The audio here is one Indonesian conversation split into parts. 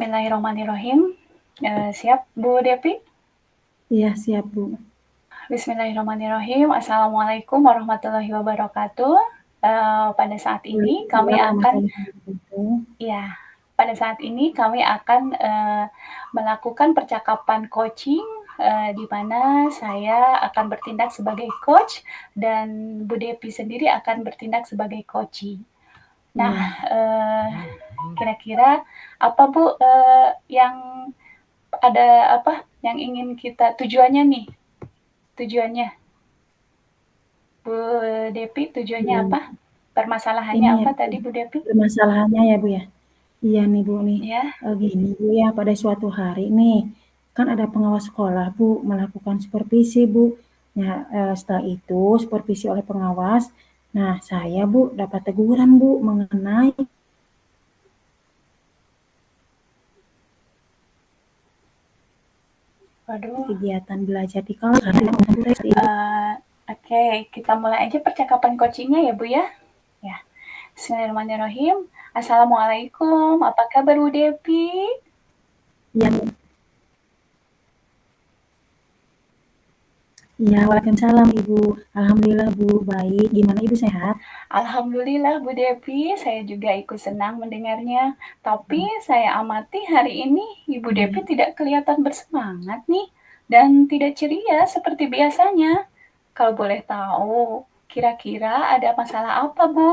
Bismillahirrahmanirrahim. Siap Bu Devi? Iya, siap, Bu. Bismillahirrahmanirrahim. Assalamualaikum warahmatullahi wabarakatuh. Pada saat ini kami Waalaikumsalam akan warahmatullahi wabarakatuh. ya, pada saat ini kami akan melakukan percakapan coaching di mana saya akan bertindak sebagai coach dan Bu Devi sendiri akan bertindak sebagai coaching. Nah, Iya. kira-kira apa Bu yang ada apa yang ingin kita tujuannya nih? Tujuannya Bu Devi, tujuannya Iya. apa? Permasalahannya Ini ya, apa Bu, tadi Bu Devi? permasalahannya ya, Bu, ya? Iya nih, Bu, nih. Ya, Gini, Bu, ya, pada suatu hari nih, kan ada pengawas sekolah, Bu, melakukan supervisi, Bu. Nah, setelah itu, supervisi oleh pengawas, nah, saya, Bu, dapat teguran, Bu, mengenai waduh. kegiatan belajar di kelas. Oke, kita mulai aja percakapan coachingnya ya Bu ya. Ya, Bismillahirrahmanirrahim. Assalamualaikum, apa kabar Bu Devi? Iya, iya, waalaikumsalam, Ibu. Alhamdulillah, Bu, baik. Gimana Ibu sehat? Alhamdulillah Bu Devi, saya juga ikut senang mendengarnya. Tapi saya amati hari ini Ibu Devi Iya. tidak kelihatan bersemangat nih dan tidak ceria seperti biasanya. Kalau boleh tahu, kira-kira ada masalah apa Bu?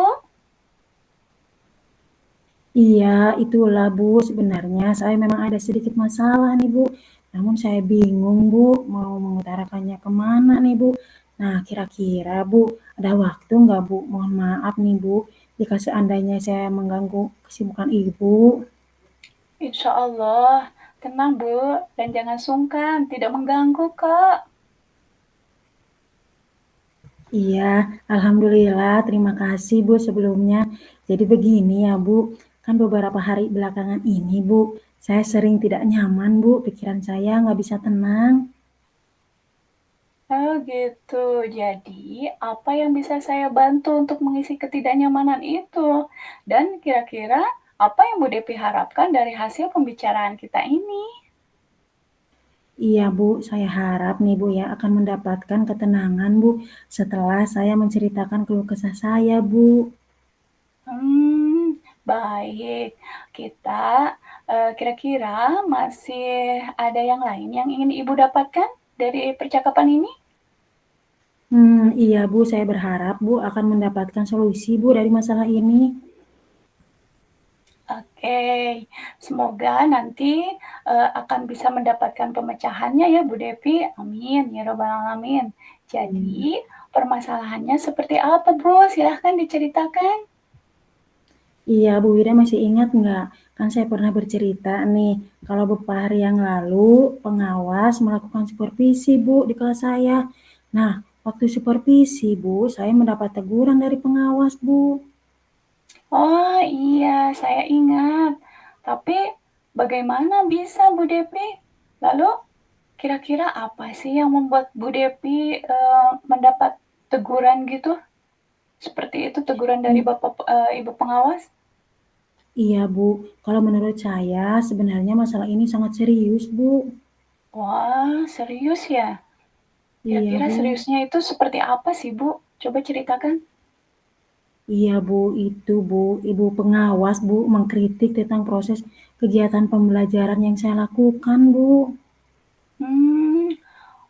Iya, itulah Bu, sebenarnya saya memang ada sedikit masalah nih Bu, namun saya bingung Bu, mau mengutarakannya kemana nih Bu. Nah, kira-kira Bu, ada waktu nggak Bu? Mohon maaf nih Bu, jika seandainya saya mengganggu kesibukan Ibu. Insya Allah, tenang Bu, dan jangan sungkan, tidak mengganggu kok. Iya, Alhamdulillah, terima kasih Bu sebelumnya. Jadi begini ya Bu, kan beberapa hari belakangan ini Bu, saya sering tidak nyaman Bu, pikiran saya nggak bisa tenang. Oh gitu, jadi apa yang bisa saya bantu untuk mengisi ketidaknyamanan itu? Dan kira-kira apa yang Bu Devi harapkan dari hasil pembicaraan kita ini? Iya Bu, saya harap nih Bu ya akan mendapatkan ketenangan Bu setelah saya menceritakan keluh kesah saya Bu. Baik. Kita kira-kira masih ada yang lain yang ingin Ibu dapatkan dari percakapan ini? Iya Bu, saya berharap Bu akan mendapatkan solusi Bu dari masalah ini. Oke, semoga nanti akan bisa mendapatkan pemecahannya ya Bu Devi. Amin ya robbal alamin. Jadi Iya. permasalahannya seperti apa Bu? Silahkan diceritakan. Iya Bu Wida masih ingat nggak? Kan saya pernah bercerita nih, kalau beberapa hari yang lalu pengawas melakukan supervisi Bu di kelas saya. Nah, waktu supervisi Bu, saya mendapat teguran dari pengawas Bu. Oh iya, saya ingat. Tapi bagaimana bisa Bu Devi? Lalu kira-kira apa sih yang membuat Bu Devi mendapat teguran gitu? Seperti itu teguran dari Bapak Ibu pengawas? Iya Bu, kalau menurut saya sebenarnya masalah ini sangat serius Bu. Wah, serius ya? Iya Kira-kira Bu, seriusnya itu seperti apa sih, Bu? Coba ceritakan. iya Bu, itu Bu, Ibu pengawas Bu mengkritik tentang proses kegiatan pembelajaran yang saya lakukan Bu. Hmm,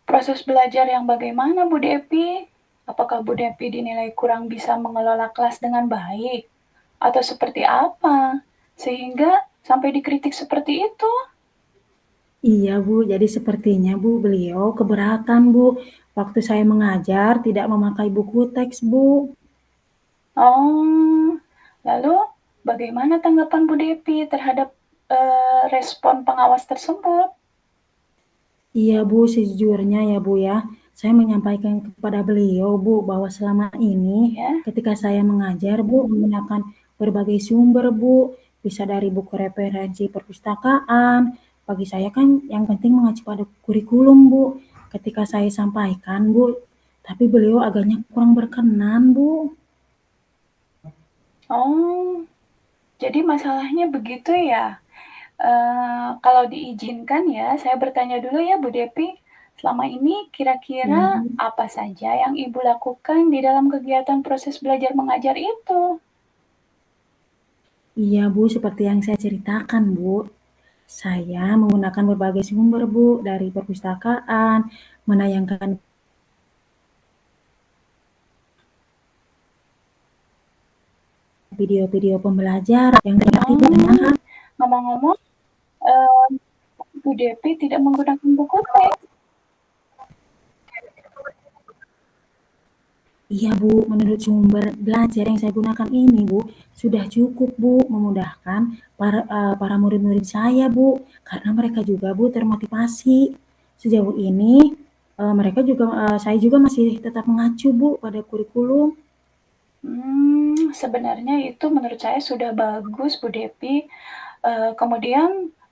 proses belajar yang bagaimana, Bu Devi? Apakah Bu Devi dinilai kurang bisa mengelola kelas dengan baik? Atau seperti apa? Sehingga sampai dikritik seperti itu? Iya Bu, jadi sepertinya Bu, beliau keberatan Bu, waktu saya mengajar tidak memakai buku teks Bu. Oh, lalu bagaimana tanggapan Bu Devi terhadap respon pengawas tersebut? Iya Bu, sejujurnya ya Bu ya, saya menyampaikan kepada beliau Bu, bahwa selama ini Ya, ketika saya mengajar Bu, menggunakan berbagai sumber Bu, bisa dari buku referensi perpustakaan, bagi saya kan yang penting mengacu pada kurikulum Bu. Ketika saya sampaikan Bu, tapi beliau agaknya kurang berkenan Bu. oh, jadi masalahnya begitu ya. Kalau diizinkan ya, saya bertanya dulu ya Bu Depi, selama ini Ya, kira-kira Bu. apa saja yang Ibu lakukan di dalam kegiatan proses belajar mengajar itu? Iya, Bu, seperti yang saya ceritakan, Bu. Saya menggunakan berbagai sumber, Bu, dari perpustakaan, menayangkan video-video pembelajaran yang interaktif, Bu, dan Hmm, menyenangkan. ngomong-ngomong, eee, Bu Depi tidak menggunakan buku teks. Iya, Bu, menurut sumber belajar yang saya gunakan ini, Bu, sudah cukup, Bu, memudahkan para murid-murid saya, Bu, karena mereka juga, Bu, termotivasi. Sejauh ini, saya juga masih tetap mengacu, Bu, pada kurikulum. Sebenarnya itu menurut saya sudah bagus Bu Depi. Kemudian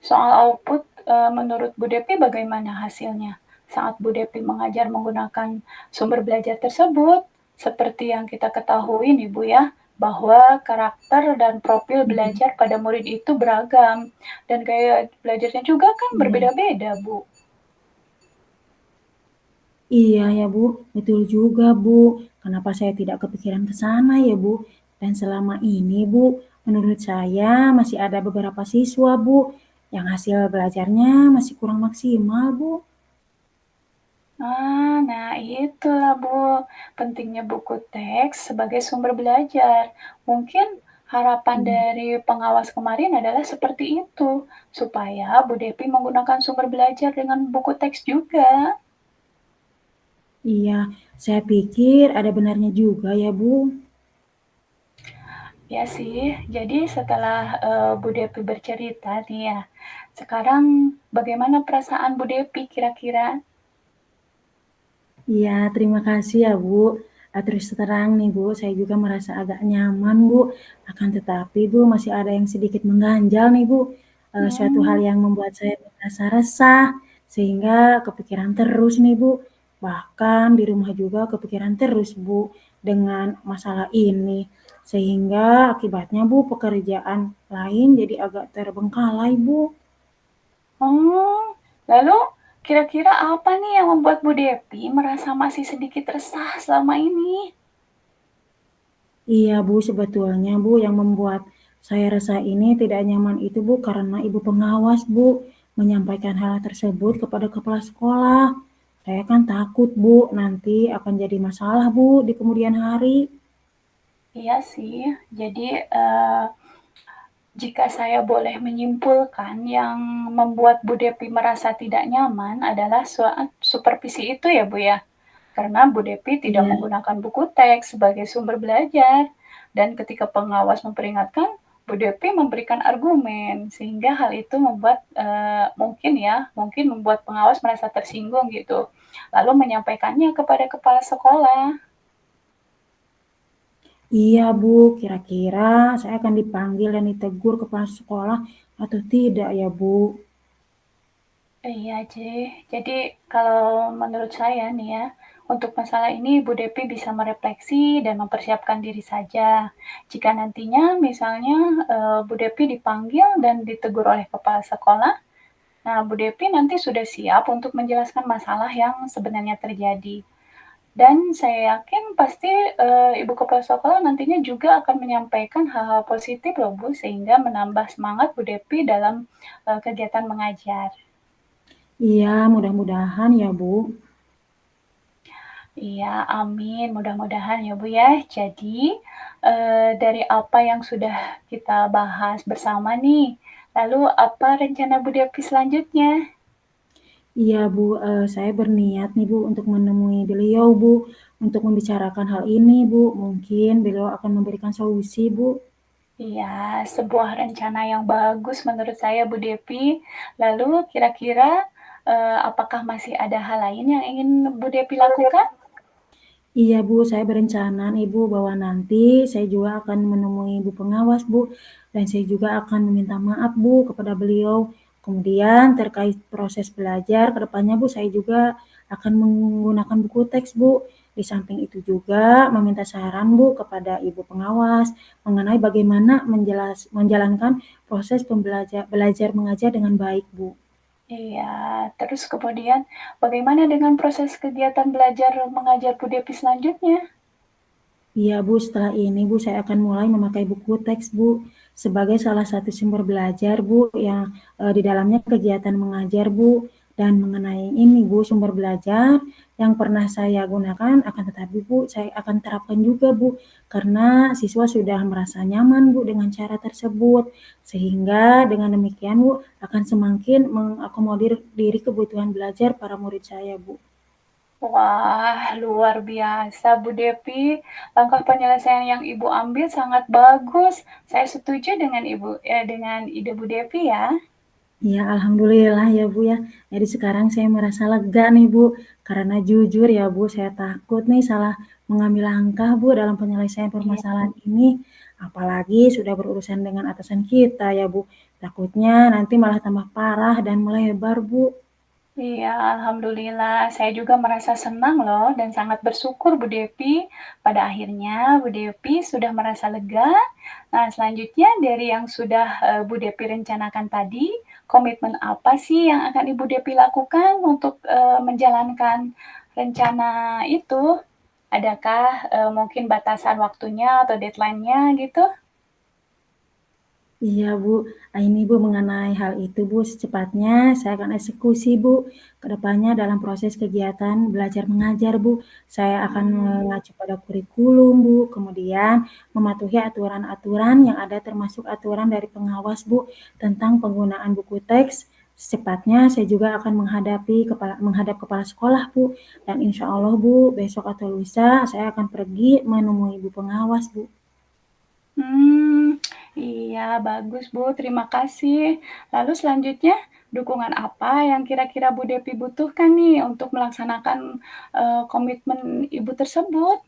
soal output, menurut Bu Depi bagaimana hasilnya saat Bu Depi mengajar menggunakan sumber belajar tersebut? Seperti yang kita ketahui nih Bu ya, bahwa karakter dan profil Iya, belajar pada murid itu beragam dan gaya belajarnya juga kan iya. berbeda-beda Bu. Iya ya, Bu, betul juga, Bu. Kenapa saya tidak kepikiran ke sana ya, Bu? Dan selama ini, Bu, menurut saya masih ada beberapa siswa, Bu, yang hasil belajarnya masih kurang maksimal, Bu. Nah itulah Bu, pentingnya buku teks sebagai sumber belajar. Mungkin harapan Iya, dari pengawas kemarin adalah seperti itu, supaya Bu Depi menggunakan sumber belajar dengan buku teks juga. iya, saya pikir ada benarnya juga ya, Bu. Ya sih, jadi setelah Bu Depi bercerita nih ya, sekarang bagaimana perasaan Bu Depi kira-kira? Iya, terima kasih ya, Bu. Terus terang nih, Bu, saya juga merasa agak nyaman, Bu. Akan tetapi, Bu, masih ada yang sedikit mengganjal nih, Bu. Suatu hal Hmm, yang membuat saya merasa resah, sehingga kepikiran terus nih, Bu. Bahkan di rumah juga kepikiran terus, Bu, dengan masalah ini. Sehingga akibatnya, Bu, pekerjaan lain jadi agak terbengkalai, Bu. oh, lalu kira-kira apa nih yang membuat Bu Depi merasa masih sedikit resah selama ini? Iya Bu, sebetulnya Bu yang membuat saya resah ini tidak nyaman itu Bu karena ibu pengawas Bu menyampaikan hal tersebut kepada kepala sekolah. Saya kan takut Bu nanti akan jadi masalah Bu di kemudian hari. Iya sih, jadi jika saya boleh menyimpulkan yang membuat Bu Depi merasa tidak nyaman adalah supervisi itu ya Bu ya. Karena Bu Depi tidak Iya, menggunakan buku teks sebagai sumber belajar. Dan ketika pengawas memperingatkan, Bu Depi memberikan argumen sehingga hal itu membuat mungkin membuat pengawas merasa tersinggung gitu. Lalu menyampaikannya kepada kepala sekolah. iya Bu, kira-kira saya akan dipanggil dan ditegur kepala sekolah atau tidak ya Bu? Iya, jadi kalau menurut saya nih ya, untuk masalah ini Bu Depi bisa merefleksi dan mempersiapkan diri saja. Jika nantinya misalnya Bu Depi dipanggil dan ditegur oleh kepala sekolah, nah Bu Depi nanti sudah siap untuk menjelaskan masalah yang sebenarnya terjadi. Dan saya yakin pasti Ibu Kepala Sekolah nantinya juga akan menyampaikan hal-hal positif loh Bu, sehingga menambah semangat Bu Depi dalam kegiatan mengajar. Iya, mudah-mudahan ya Bu. Iya, amin. Mudah-mudahan ya Bu ya. Jadi, dari apa yang sudah kita bahas bersama nih, lalu apa rencana Bu Devi selanjutnya? Iya Bu, saya berniat nih Bu untuk menemui beliau Bu, untuk membicarakan hal ini Bu, mungkin beliau akan memberikan solusi Bu. Iya, sebuah rencana yang bagus menurut saya Bu Devi. Lalu kira-kira, apakah masih ada hal lain yang ingin Bu Devi lakukan? Iya Bu, saya berencana nih Bu bahwa nanti saya juga akan menemui ibu pengawas Bu, dan saya juga akan meminta maaf Bu kepada beliau. Kemudian terkait proses belajar ke depannya Bu, saya juga akan menggunakan buku teks Bu. Di samping itu juga meminta saran Bu kepada ibu pengawas mengenai bagaimana menjalankan proses belajar mengajar dengan baik Bu. Iya, terus kemudian bagaimana dengan proses kegiatan belajar mengajar Bu Depi selanjutnya? Iya Bu, setelah ini Bu, saya akan mulai memakai buku teks Bu, sebagai salah satu sumber belajar Bu, yang di dalamnya kegiatan mengajar Bu, dan mengenai ini Bu, sumber belajar yang pernah saya gunakan, akan tetapi Bu, saya akan terapkan juga Bu, karena siswa sudah merasa nyaman Bu dengan cara tersebut, sehingga dengan demikian Bu, akan semakin mengakomodir diri kebutuhan belajar para murid saya Bu. Wah, luar biasa Bu Depi. Langkah penyelesaian yang Ibu ambil sangat bagus. Saya setuju dengan dengan ide Bu Depi ya. Ya, alhamdulillah ya Bu ya. Jadi sekarang saya merasa lega nih Bu, karena jujur ya Bu, saya takut nih salah mengambil langkah Bu dalam penyelesaian Iya. permasalahan ini. Apalagi sudah berurusan dengan atasan kita ya Bu. Takutnya nanti malah tambah parah dan melebar Bu. Iya, alhamdulillah. Saya juga merasa senang loh dan sangat bersyukur Bu Depi. Pada akhirnya Bu Depi sudah merasa lega. Nah, selanjutnya dari yang sudah Bu Depi rencanakan tadi, komitmen apa sih yang akan Ibu Depi lakukan untuk menjalankan rencana itu? Adakah mungkin batasan waktunya atau deadline-nya gitu? Iya Bu, ini Bu mengenai hal itu Bu, secepatnya saya akan eksekusi Bu, ke depannya dalam proses kegiatan belajar mengajar Bu. Saya akan Hmm. mengacu pada kurikulum Bu, kemudian mematuhi aturan-aturan yang ada termasuk aturan dari pengawas Bu, tentang penggunaan buku teks. Secepatnya saya juga akan menghadap kepala sekolah Bu, dan insya Allah Bu, besok atau lusa saya akan pergi menemui ibu pengawas Bu. Iya bagus Bu, terima kasih. Lalu selanjutnya, dukungan apa yang kira-kira Bu Depi butuhkan nih untuk melaksanakan, komitmen Ibu tersebut?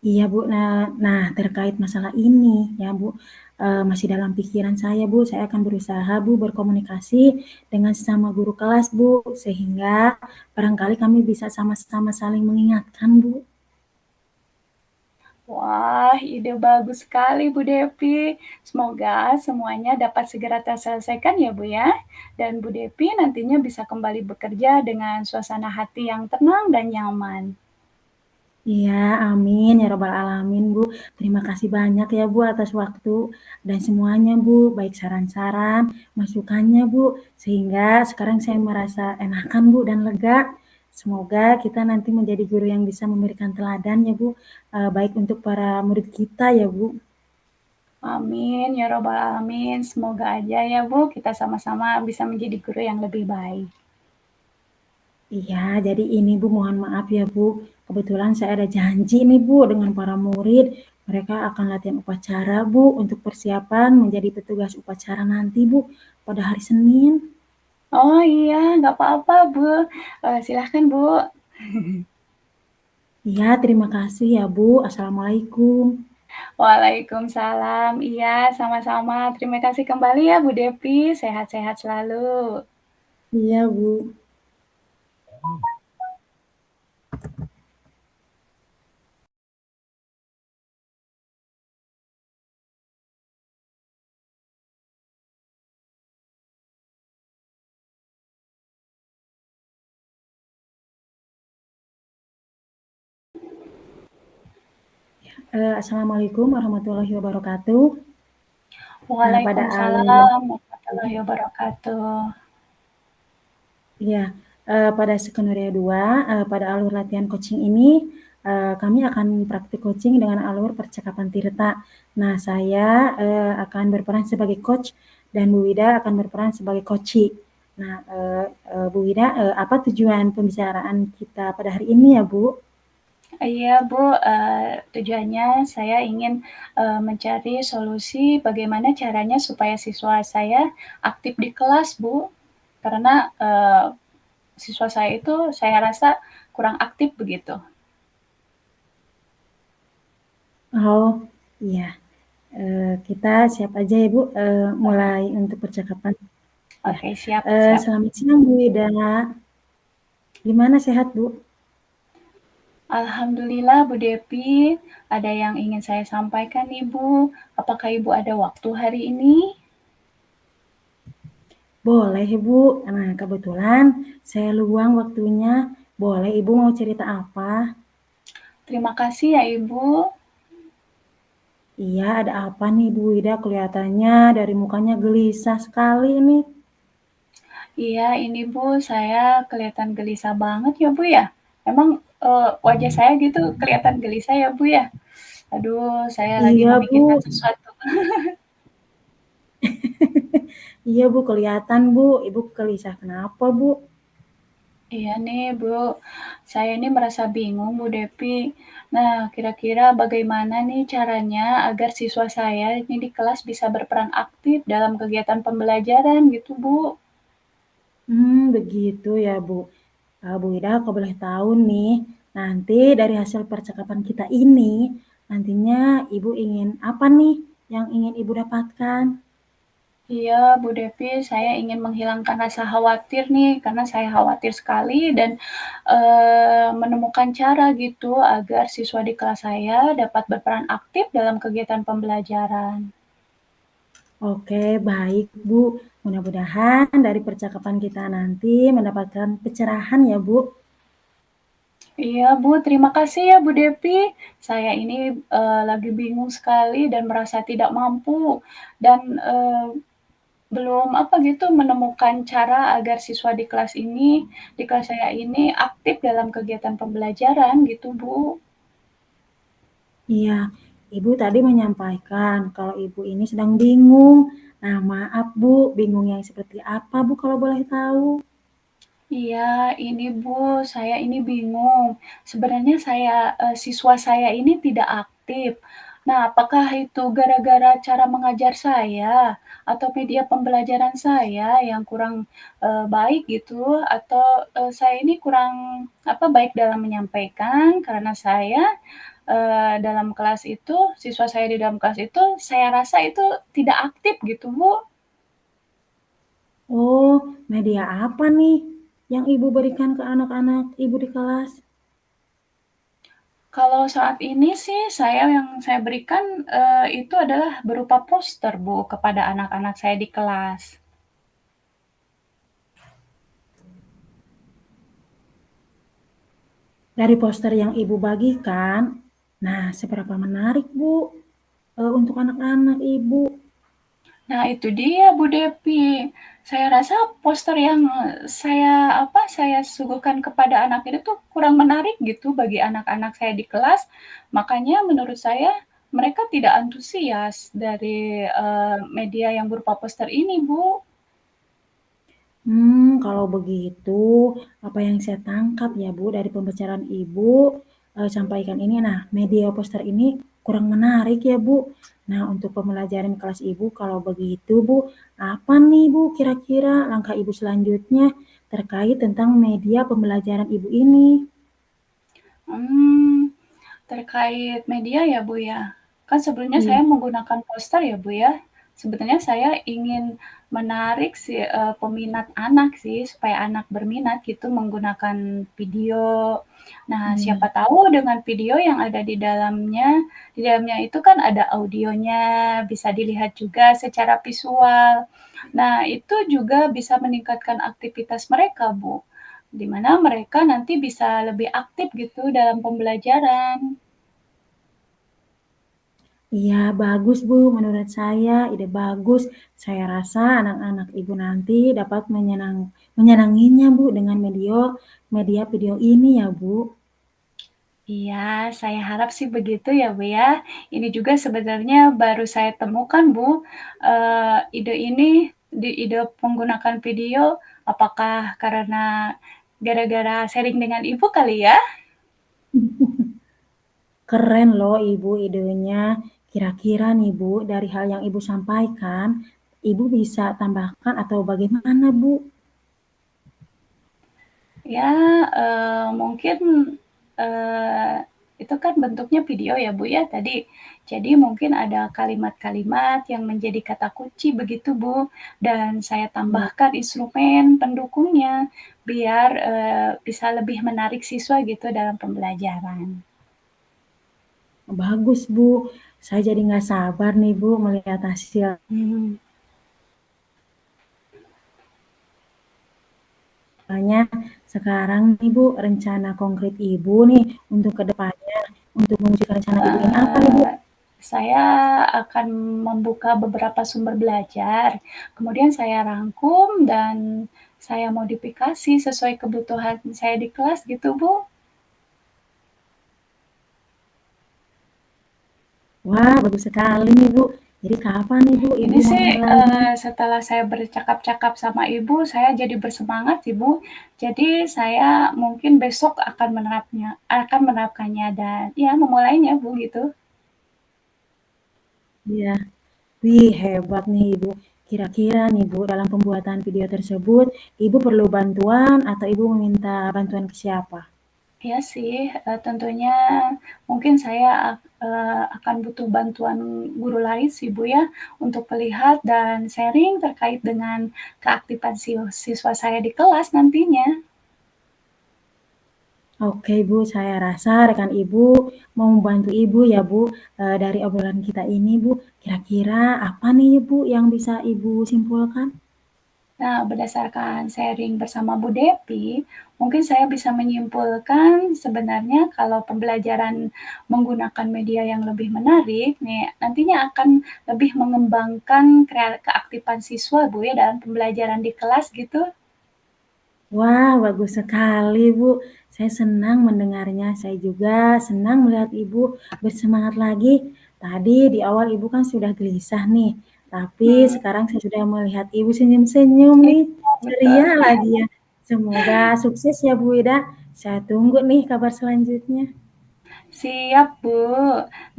Iya Bu, nah terkait masalah ini ya Bu, masih dalam pikiran saya Bu, saya akan berusaha Bu berkomunikasi dengan sesama guru kelas Bu, sehingga barangkali kami bisa sama-sama saling mengingatkan Bu. Wah, ide bagus sekali Bu Depi. Semoga semuanya dapat segera terselesaikan ya Bu ya. Dan Bu Depi nantinya bisa kembali bekerja dengan suasana hati yang tenang dan nyaman. Iya, amin ya robbal alamin Bu. Terima kasih banyak ya Bu atas waktu dan semuanya Bu, baik saran-saran, masukannya Bu, sehingga sekarang saya merasa enakan Bu dan lega. Semoga kita nanti menjadi guru yang bisa memberikan teladan ya Bu, baik untuk para murid kita ya Bu. Amin ya robbal alamin. Semoga aja ya Bu, kita sama-sama bisa menjadi guru yang lebih baik. Iya, jadi ini Bu, mohon maaf ya Bu, kebetulan saya ada janji nih Bu dengan para murid, mereka akan latihan upacara Bu, untuk persiapan menjadi petugas upacara nanti Bu, pada hari Senin. Oh iya, nggak apa-apa Bu, silahkan Bu. Iya, terima kasih ya Bu. Assalamualaikum. Waalaikumsalam, iya sama-sama. Terima kasih kembali ya Bu Depi, sehat-sehat selalu. Iya Bu. Assalamualaikum warahmatullahi wabarakatuh. Pada alur Waalaikumsalam warahmatullahi wabarakatuh. Ya, pada skenario 2, pada alur latihan coaching ini, kami akan praktik coaching dengan alur percakapan Tirta. Nah, saya akan berperan sebagai coach dan Bu Wida akan berperan sebagai coachee. Nah, Bu Wida, apa tujuan pembicaraan kita pada hari ini ya, Bu? Iya Bu, tujuannya saya ingin, mencari solusi bagaimana caranya supaya siswa saya aktif di kelas Bu. Karena, siswa saya itu saya rasa kurang aktif begitu. Oh, iya. Kita siap aja ya, Bu, mulai untuk percakapan. Ya, Oke, siap siap. selamat siang Bu Wida. Gimana sehat Bu? Alhamdulillah Bu Depi, ada yang ingin saya sampaikan Ibu. Apakah Ibu ada waktu hari ini? Boleh Ibu. Nah, kebetulan saya luang waktunya. Boleh Ibu mau cerita apa? Terima kasih ya Ibu. Iya, ada apa nih Bu Ida? Kelihatannya dari mukanya gelisah sekali nih. Iya, ini Bu, saya kelihatan gelisah banget ya Bu ya. Emang wajah saya gitu kelihatan gelisah ya Bu ya. Aduh, saya lagi Iya Bu, memikirkan sesuatu. iya Bu kelihatan Bu. Ibu gelisah kenapa Bu? Iya nih Bu, saya ini merasa bingung Bu Depi. Nah, kira-kira bagaimana nih caranya agar siswa saya ini di kelas bisa berperan aktif dalam kegiatan pembelajaran gitu Bu? Begitu ya Bu. Bu Ida, aku boleh tahu nih, nanti dari hasil percakapan kita ini, nantinya Ibu ingin apa nih yang ingin Ibu dapatkan? Iya, Bu Devi, saya ingin menghilangkan rasa khawatir nih, karena saya khawatir sekali dan menemukan cara gitu agar siswa di kelas saya dapat berperan aktif dalam kegiatan pembelajaran. Oke, baik Bu. Mudah-mudahan dari percakapan kita nanti mendapatkan pencerahan ya Bu. Iya, Bu, terima kasih ya Bu Devi. Saya ini lagi bingung sekali dan merasa tidak mampu dan belum apa gitu menemukan cara agar siswa di kelas saya ini aktif dalam kegiatan pembelajaran gitu, Bu. Iya, Ibu tadi menyampaikan kalau Ibu ini sedang bingung. Nah, maaf Bu, bingung yang seperti apa Bu kalau boleh tahu? Iya, ini Bu, saya ini bingung. Sebenarnya siswa saya ini tidak aktif. Nah, apakah itu gara-gara cara mengajar saya atau media pembelajaran saya yang kurang baik gitu, atau saya ini kurang apa baik dalam menyampaikan karena saya dalam kelas itu, siswa saya di dalam kelas itu, saya rasa itu tidak aktif gitu, Bu. Oh, media apa nih yang Ibu berikan ke anak-anak Ibu di kelas? Kalau saat ini sih yang saya berikan, itu adalah berupa poster, Bu, kepada anak-anak saya di kelas. Dari poster yang Ibu bagikan, nah seberapa menarik Bu untuk anak-anak Ibu? Nah, itu dia, Bu Devi. Saya rasa poster yang saya suguhkan kepada anak itu tuh kurang menarik gitu bagi anak-anak saya di kelas. Makanya menurut saya mereka tidak antusias dari media yang berupa poster ini, Bu. Kalau begitu, apa yang saya tangkap ya Bu dari pembicaraan Ibu sampaikan ini, nah media poster ini kurang menarik ya Bu. Nah untuk pembelajaran kelas Ibu kalau begitu Bu, apa nih Bu kira-kira langkah Ibu selanjutnya terkait tentang media pembelajaran Ibu ini? Hmm, terkait media ya, Bu, ya? Kan sebelumnya Iya. saya menggunakan poster ya, Bu, ya. Sebenarnya saya ingin menarik peminat anak sih, supaya anak berminat gitu menggunakan video. Nah, Iya. siapa tahu dengan video yang ada di dalamnya itu kan ada audionya, bisa dilihat juga secara visual. Nah, itu juga bisa meningkatkan aktivitas mereka, Bu. Di mana mereka nanti bisa lebih aktif gitu dalam pembelajaran. Iya, bagus Bu. Menurut saya ide bagus. Saya rasa anak-anak Ibu nanti dapat menyenanginya Bu dengan media video ini ya Bu. Iya, saya harap sih begitu ya, Bu, ya. Ini juga sebenarnya baru saya temukan, Bu, ide ini ide menggunakan video, apakah karena gara-gara sharing dengan Ibu kali ya? Keren loh Ibu idenya. Kira-kira nih Bu, dari hal yang Ibu sampaikan, Ibu bisa tambahkan atau bagaimana Bu? Ya, mungkin, eee, itu kan bentuknya video ya Bu ya tadi. Jadi mungkin ada kalimat-kalimat yang menjadi kata kunci begitu Bu, dan saya Ya, tambahkan instrumen pendukungnya biar bisa lebih menarik siswa gitu dalam pembelajaran. bagus Bu. Saya jadi nggak sabar nih Bu melihat hasil. Hmm. Makanya sekarang nih Bu, rencana konkret Ibu nih untuk ke depannya, untuk mewujudkan rencana Ibu ini apa nih Bu? Eh, saya akan membuka beberapa sumber belajar, kemudian saya rangkum dan saya modifikasi sesuai kebutuhan saya di kelas gitu Bu. Wah, bagus sekali nih Bu. Jadi kapan nih Bu Ibu Ini mau sih mulainya? setelah saya bercakap-cakap sama Ibu, saya jadi bersemangat Ibu. Jadi saya mungkin besok akan menerapkannya dan ya memulainya Bu gitu. Iya, wih hebat nih Ibu. Kira-kira nih Bu, dalam pembuatan video tersebut, Ibu perlu bantuan atau Ibu meminta bantuan ke siapa? Iya sih, tentunya mungkin saya akan butuh bantuan guru lain sih Bu ya, untuk melihat dan sharing terkait dengan keaktifan siswa saya di kelas nantinya. Oke Bu, saya rasa rekan Ibu mau membantu Ibu ya Bu. Dari obrolan kita ini Bu, kira-kira apa nih Bu yang bisa Ibu simpulkan? Nah, berdasarkan sharing bersama Bu Depi, mungkin saya bisa menyimpulkan sebenarnya kalau pembelajaran menggunakan media yang lebih menarik nih, nantinya akan lebih mengembangkan keaktifan siswa Bu ya dalam pembelajaran di kelas gitu. Wah, bagus sekali Bu. Saya senang mendengarnya. Saya juga senang melihat Ibu bersemangat lagi. Tadi di awal Ibu kan sudah gelisah nih, tapi Hmm, sekarang saya sudah melihat Ibu senyum-senyum iya nih, betul. ceria lagi ya. Semoga sukses ya Bu Ida. Saya tunggu nih kabar selanjutnya. Siap, Bu.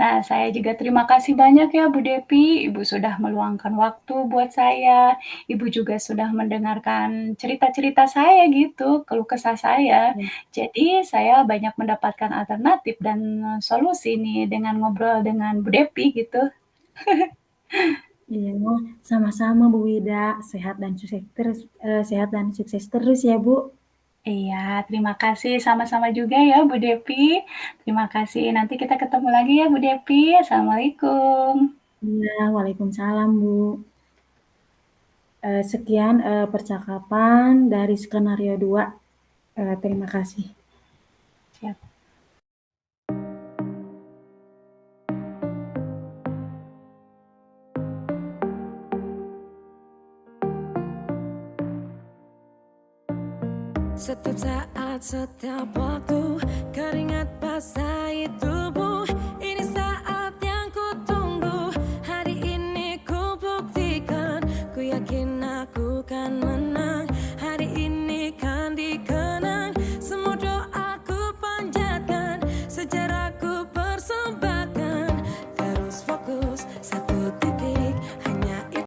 Nah, saya juga terima kasih banyak ya, Bu Depi. Ibu sudah meluangkan waktu buat saya. Ibu juga sudah mendengarkan cerita-cerita saya gitu, keluh kesah saya. Ya, Jadi, saya banyak mendapatkan alternatif dan solusi nih dengan ngobrol dengan Bu Depi gitu. iya, sama-sama Bu Ida. Sehat dan sukses terus, sehat dan sukses terus ya Bu. Iya, terima kasih sama-sama juga ya, Bu Depi. Terima kasih. Nanti kita ketemu lagi ya, Bu Depi. Assalamualaikum. Iya, waalaikumsalam Bu. Sekian percakapan dari skenario 2. Terima kasih. Siap. Setiap saat, setiap waktu, keringat basahi tubuh. Ini